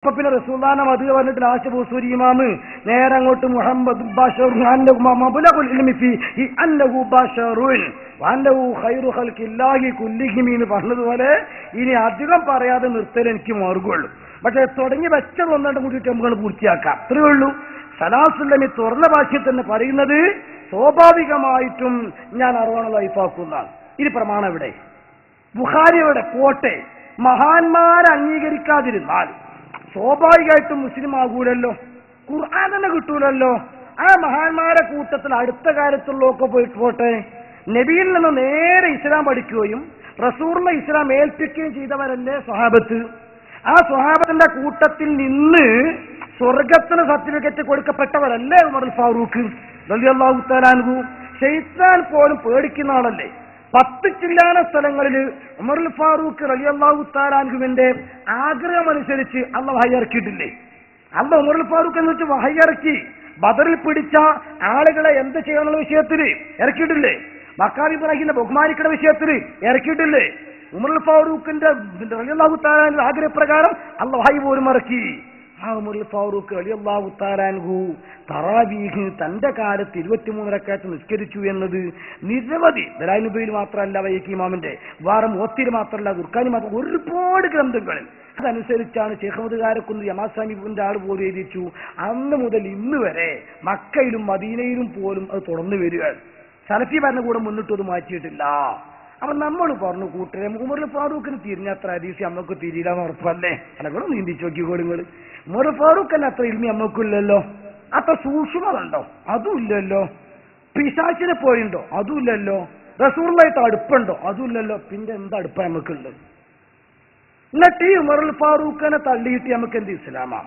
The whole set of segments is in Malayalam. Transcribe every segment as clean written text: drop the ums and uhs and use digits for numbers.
അപ്പൊ പിന്നെ റസൂലുള്ളാഹിനെ മദ് പറഞ്ഞിട്ട് ലാസ്റ്റ് ബൂസൂരി ഇമാമ് നേരെ അങ്ങോട്ട് മുഹമ്മദ് പറഞ്ഞതുപോലെ ഇനി അധികം പറയാതെ നിർത്തൽ എനിക്ക് മാർഗമുള്ളൂ. പക്ഷെ തുടങ്ങി വെച്ചത് ഒന്നാണ്ട് കൂടിയിട്ട് നമുക്ക് പൂർത്തിയാക്കാം. അത്രയേ ഉള്ളൂ. സലാസുല്ലമി തുറന്ന ഭാഷയിൽ തന്നെ പറയുന്നത് സ്വാഭാവികമായിട്ടും ഞാൻ അറുപണ ലൈഫാക്കുന്നതാണ്. ഇനി പ്രമാണം എവിടെ? ബുഖാരിയുടെ പോട്ടെ, മഹാന്മാരെ അംഗീകരിക്കാതിരുന്നാൽ സ്വാഭാവികമായിട്ടും മുസ്ലിം ആകൂലല്ലോ, ഖുർആൻ തന്നെ കിട്ടൂലല്ലോ. ആ മഹാന്മാരെ കൂട്ടത്തിൽ അടുത്ത കാലത്തുള്ളതൊക്കെ പോയിട്ട് പോട്ടെ, നബിയിൽ നിന്ന് നേരെ ഇസ്ലാം പഠിക്കുകയും റസൂലിനെ ഇസ്ലാം ഏൽപ്പിക്കുകയും ചെയ്തവരല്ലേ സ്വഹാബത്ത്. ആ സ്വഹാബത്തിന്റെ കൂട്ടത്തിൽ നിന്ന് സ്വർഗത്തിന് സർട്ടിഫിക്കറ്റ് കൊടുക്കപ്പെട്ടവരല്ലേ ഉമറുൽ ഫാറൂഖ് റളിയല്ലാഹു തആല അൻഹു. ശൈത്താൻ പോലും പേടിക്കുന്ന ആളല്ലേ. 10 ചില്ലാന സ്ഥലങ്ങളിൽ ഉമറുൽ ഫാറൂഖ് റളിയല്ലാഹു തആല അൻഹുവിന്റെ ആഗ്രഹമനുസരിച്ച് അള്ളാഹ് വഹി ഇറക്കിയിട്ടില്ലേ? അള്ളാഹ് ഉമറുൽ ഫാറൂഖ് എന്ന് വെച്ച് വഹി ഇറക്കി. ബദറിൽ പിടിച്ച ആളുകളെ എന്ത് ചെയ്യാനുള്ള വിഷയത്തിൽ ഇറക്കിയിട്ടില്ലേ? മഖാം ഇബ്രാഹിമിനെ ബഹുമാനിക്കുന്ന വിഷയത്തിൽ ഇറക്കിയിട്ടില്ലേ? ഉമറുൽ ഫാറൂഖിന്റെ റളിയല്ലാഹു തആല അൻഹു ആഗ്രഹപ്രകാരം അള്ളാഹ് വഹി പോലും ഇറക്കി. ആ ഉമറുൽ ഫാറൂഖ് റളിയല്ലാഹു തആല അൻഹു തറാവീഹ് തന്റെ കാലത്ത് 23 റക്അത്ത് നിസ്കരിച്ചു എന്നത് നിരവധി ദലായിലുബയിൽ മാത്രമല്ല, വൈക്കി ഇമാമിന്റെ വേറെ മുവത്തിൽ മാത്രമല്ല, ദുർഖാനി മാത്രം ഒരുപാട് ഗ്രന്ഥങ്ങളിൽ അതനുസരിച്ചാണ് ശൈഖ് അഹ്മദ് കാരക്കുന്ന് ജമാഅത്ത് ആൾ പോലും എഴുതിച്ചു. അന്ന് മുതൽ ഇന്ന് വരെ മക്കയിലും മദീനയിലും പോലും അത് തുടർന്നു വരികയാണ്. സലഫി ഭരണകൂടം മുന്നിട്ട് അത് മാറ്റിയിട്ടില്ല. അപ്പൊ നമ്മൾ പറഞ്ഞു കൂട്ടരെ ഉമറുൽ ഫാറൂഖിന് തിരിഞ്ഞത്ര ഹദീസ് നമുക്ക് തിരിയില്ലാന്ന് ഉറപ്പല്ലേ? അല്ലങ്ങളും നീന്തിച്ചു നോക്കിക്കോളുങ്ങൾ. ഉമറുൽ ഫാറൂഖിന് അത്ര ഇൽമി നമുക്കില്ലല്ലോ, അത്ര സൂക്ഷ്മത ഉണ്ടോ? അതും ഇല്ലല്ലോ. പിശാചിനെ പോയിണ്ടോ? അതും ഇല്ലല്ലോ. റസൂലുള്ളാഹിയായിട്ട് അടുപ്പുണ്ടോ? അതും ഇല്ലല്ലോ. പിന്നെ എന്താ അടുപ്പം നമുക്കുള്ളത്? എന്നിട്ട് ഈ ഉമറുൽ ഫാറൂഖിനെ തള്ളിയിട്ട് നമുക്ക് എന്ത് ഇസ്ലാമാ?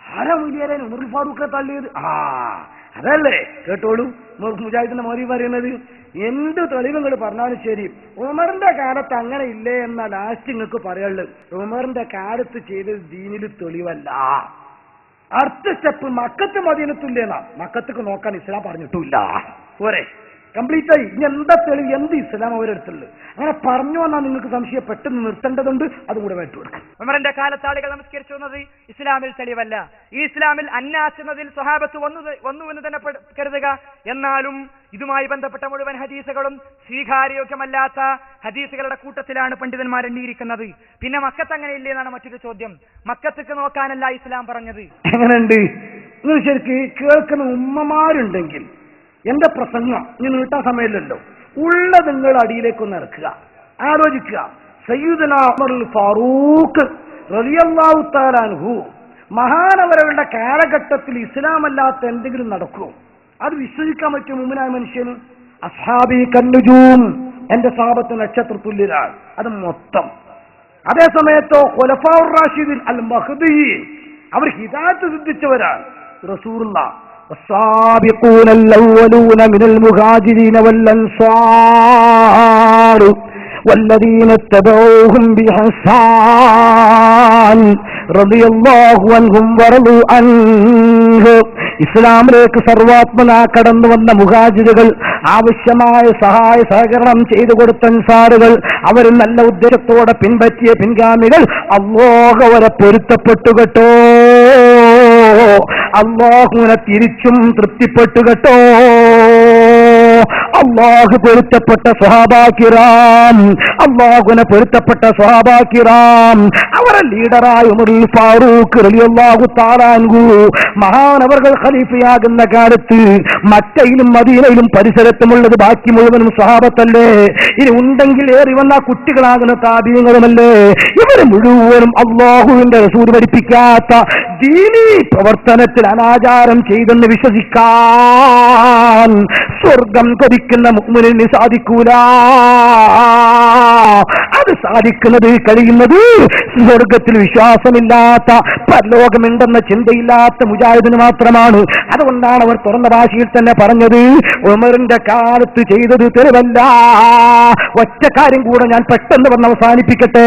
ആരാ മുലിയാരൻ ഉമറുൽ ഫാറൂഖിനെ തള്ളിയത്? അതല്ലേ കേട്ടോളൂ. മുജാഹിദിന്റെ മൗലവി പറയുന്നത് എന്ത് തെളിവുകൾ പറഞ്ഞാലും ശരി, ഉമറിന്റെ കാലത്ത് അങ്ങനെ ഇല്ലേ എന്ന ലാസ്റ്റ് നിങ്ങൾക്ക് പറയുള്ളൂ. ഉമറിന്റെ കാലത്ത് ചെയ്തത് ദീനിൽ തെളിവല്ല. അടുത്ത സ്റ്റെപ്പ് മക്കത്ത് മദീനത്തുല്ലേന്നാ. മക്കത്തേക്ക് നോക്കാൻ ഇസ്ലാം പറഞ്ഞിട്ടില്ല. പോരെ, കംപ്ലീറ്റ് ആയി. ഇനി എന്താ തെളിവ്? എന്ത് ഇസ്ലാം അവരെടുത്തുള്ളത്? അങ്ങനെ പറഞ്ഞു വന്നാൽ നിങ്ങൾക്ക് സംശയം പെട്ടെന്ന് നിർത്തേണ്ടതുണ്ട്. അതുകൂടെ വേട്ടുകൊടുക്കും. ഉമറിന്റെ കാലത്ത് ആളുകൾ നമസ്കരിച്ചു വന്നത് ഇസ്ലാമിൽ തെളിവല്ല. ഈ ഇസ്ലാമിൽ അന്നാസ് എന്നതിൽ സ്വഹാബത്ത് വന്നുവെന്ന് തന്നെ കരുതുക. എന്നാലും ഇതുമായി ബന്ധപ്പെട്ട മുഴുവൻ ഹദീസുകളും സ്വീകാര്യോഗ്യമല്ലാത്ത ഹദീസുകളുടെ കൂട്ടത്തിലാണ് പണ്ഡിതന്മാർ എണ്ണിയിരിക്കുന്നത്. പിന്നെ മക്കത്ത് അങ്ങനെ ഇല്ലേ എന്നാണ് മറ്റൊരു ചോദ്യം. മക്കത്തേക്ക് നോക്കാനല്ല ഇസ്ലാം പറഞ്ഞത്. എങ്ങനെയുണ്ട്? നിങ്ങൾ ശരിക്ക് കേൾക്കുന്ന ഉമ്മമാരുണ്ടെങ്കിൽ എന്റെ പ്രസംഗം ഇനി നീട്ടാൻ സമയമില്ലല്ലോ, ഉള്ള നിങ്ങൾ അടിയിലേക്കൊന്ന് ഇറക്കുക, ആലോചിക്കുക. സയ്യിദുനാ ഉമറുൽ ഫാറൂഖ് റളിയല്ലാഹു തആല അൻഹു മഹാനവരവരുടെ കാലഘട്ടത്തിൽ ഇസ്ലാം അല്ലാത്ത എന്തെങ്കിലും നടക്കുമോ? അത് വിശ്വസിക്കാൻ പറ്റും മുഅ്മിനായ മനുഷ്യന്? അസ്ഹാബി കന്നുജൂം, എന്റെ സഹാബത്ത് നക്ഷത്രത്തുല്യരാണ്. അത് മൊത്തം. അതേ സമയത്തോ ഖുലഫാഉർ റാഷിദീൻ അൽ മഹ്ദിയീൻ, അവർ ഹിദായത്ത് സിദ്ധിച്ചവരാണ്. റസൂലുള്ളാഹ് والسابقون الأولون من المهاجرين والأنصار والذين اتبعوهم بإحسان رضي الله عنهم ورضوا عنه. ഇസ്ലാമിലേക്ക് സർവാത്മന കടന്നു വന്ന മുഹാജിറുകൾ, ആവശ്യമായ സഹായ സഹകരണം ചെയ്തു കൊടുത്ത അൻസാറുകൾ, അവർ നല്ല ഉദ്ദേശത്തോടെ പിൻപറ്റിയ പിൻഗാമികൾ, അല്ലാഹു അവരെ പൊരുത്തപ്പെട്ടു കേട്ടോ. അല്ലാഹുവിനെ തിരിച്ചും തൃപ്തിപ്പെട്ടു കേട്ടോ. അല്ലാഹു പൊരുത്തപ്പെട്ട സ്വഹാബാക്കിറാം, അല്ലാഹുവിനെ പൊരുത്തപ്പെട്ട സ്വഹാബാക്കിറാം, അവരെ ലീഡറായ ഉമറുൽ ഫാറൂഖ് റളിയല്ലാഹു തആല അൻഹു മഹാനവർകൾ ഖലീഫയാകുന്ന കാലത്ത് മക്കയിലും മദീനയിലും പരിസരത്തുമുള്ളത് ബാക്കി മുഴുവനും സ്വഹാബത്തല്ലേ? ഇനി ഉണ്ടെങ്കിൽ ഏറി വന്ന കുട്ടികളാകുന്ന താബീങ്ങളുമല്ലേ? ഇവര് മുഴുവനും അല്ലാഹുവിന്റെ റസൂൽ പഠിപ്പിക്കാത്ത ദീനീ പ്രവർത്തനത്തിൽ അനാചാരം ചെയ്തെന്ന് വിശ്വസിക്കാൻ സ്വർഗം കൊതിക്കുന്ന മുഅ്മിനിന് സാധിക്കൂല. അത് സാധിക്കുന്നത് കഴിയുന്നത് സ്വർഗത്തിൽ വിശ്വാസമില്ലാത്ത, പരലോകമുണ്ടെന്ന ചിന്തയില്ലാത്ത മുജാഹിദിന് മാത്രമാണ്. അതുകൊണ്ടാണ് അവർ തുറന്ന ഭാഷയിൽ തന്നെ പറഞ്ഞത് ഉമറിന്റെ കാലത്ത് ചെയ്തത് തെളിവല്ല. ഒറ്റ കാര്യം കൂടെ ഞാൻ പെട്ടെന്ന് പറഞ്ഞ് അവസാനിപ്പിക്കട്ടെ.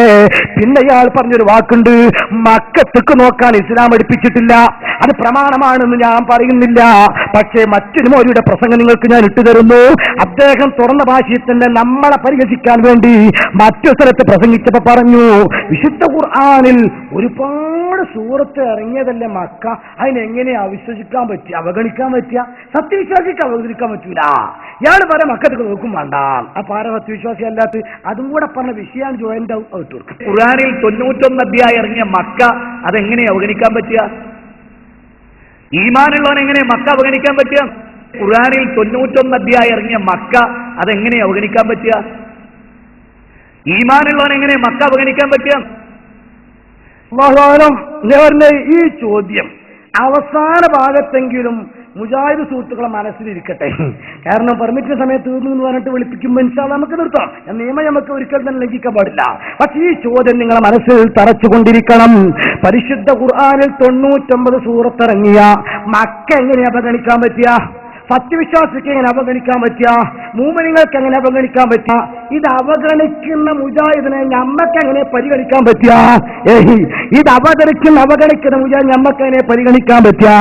പിന്നെ ഇയാൾ പറഞ്ഞൊരു വാക്കുണ്ട്, മക്കത്തേക്ക് നോക്കാൻ ഇസ്ലാം പഠിപ്പിച്ചിട്ടില്ല. അത് പ്രമാണം പ്രമാണമാണെന്ന് ഞാൻ പറയുന്നില്ല. പക്ഷേ മറ്റൊരു മൗലവിയുടെ പ്രസംഗം നിങ്ങൾക്ക് ഞാൻ ഇട്ടുതരുന്നു. അദ്ദേഹം തുറന്ന ഭാഷയിൽ തന്നെ നമ്മളെ പരിഹസിക്കാൻ വേണ്ടി മറ്റു സ്ഥലത്ത് പ്രസംഗിച്ചപ്പോ പറഞ്ഞു, വിശുദ്ധ ഖുർആനിൽ ഒരുപാട് സൂറത്ത് ഇറങ്ങിയതല്ലേ മക്ക, അതിനെങ്ങനെയാ വിശ്വസിക്കാൻ പറ്റുക, അവഗണിക്കാൻ പറ്റുക? സത്യവിശ്വാസിക്ക് അവഗണിക്കാൻ പറ്റൂല. ഇയാൾ പറയാം മക്കത്തൊക്കെ നോക്കും വേണ്ട. അപ്പൊ ആരാ സത്യവിശ്വാസി അല്ലാത്ത? അതും കൂടെ പറഞ്ഞ വിഷയമാണ് ജോയിന്റ് ഔട്ട് കൊടുക്കുക. ഖുർആനിൽ 91 അധ്യായം ഇറങ്ങിയ മക്ക അതെങ്ങനെ അവഗണിക്കാൻ പറ്റുക? ഈമാനുള്ളവൻ എങ്ങനെ മക്ക അവഗണിക്കാൻ പറ്റുക? ഖുർആനിൽ 91 അധ്യായം ഇറങ്ങിയ മക്ക അതെങ്ങനെ അവഗണിക്കാൻ പറ്റുക? ഈമാനുള്ളവൻ എങ്ങനെ മക്ക അവഗണിക്കാൻ പറ്റുക? ഈ ചോദ്യം അവസാന ഭാഗത്തെങ്കിലും മുജാഹിദ് സുഹൃത്തുക്കളെ മനസ്സിലിരിക്കട്ടെ. കാരണം പെർമിറ്റിന്റെ സമയത്ത് തീർന്നു എന്ന് പറഞ്ഞിട്ട് വിളിപ്പിക്കുമ്പോൾ ഇൻഷാല്ലാ നമുക്ക് നിർത്താം. നിയമം നമുക്ക് ഒരിക്കലും തന്നെ ലംഘിക്കാൻ പാടില്ല. പക്ഷേ ഈ ചോദ്യം നിങ്ങളെ മനസ്സിൽ തറച്ചുകൊണ്ടിരിക്കണം. പരിശുദ്ധ ഖുർആനിൽ 99 സൂറത്തിറങ്ങിയ മക്ക എങ്ങനെ അവഗണിക്കാൻ പറ്റിയ? സത്യവിശ്വാസിക്ക് എങ്ങനെ അവഗണിക്കാൻ പറ്റുക? മൂമിനുകൾക്ക് എങ്ങനെ അവഗണിക്കാൻ പറ്റുക? ഇത് അവഗണിക്കുന്ന മുജാഹിദിനെ ഞമ്മക്ക് എങ്ങനെ പരിഗണിക്കാൻ പറ്റുക? ഇത് അവഗണിക്കുന്ന മുജാഹിദ് ഞമ്മക്ക് എങ്ങനെ പരിഗണിക്കാൻ പറ്റുക?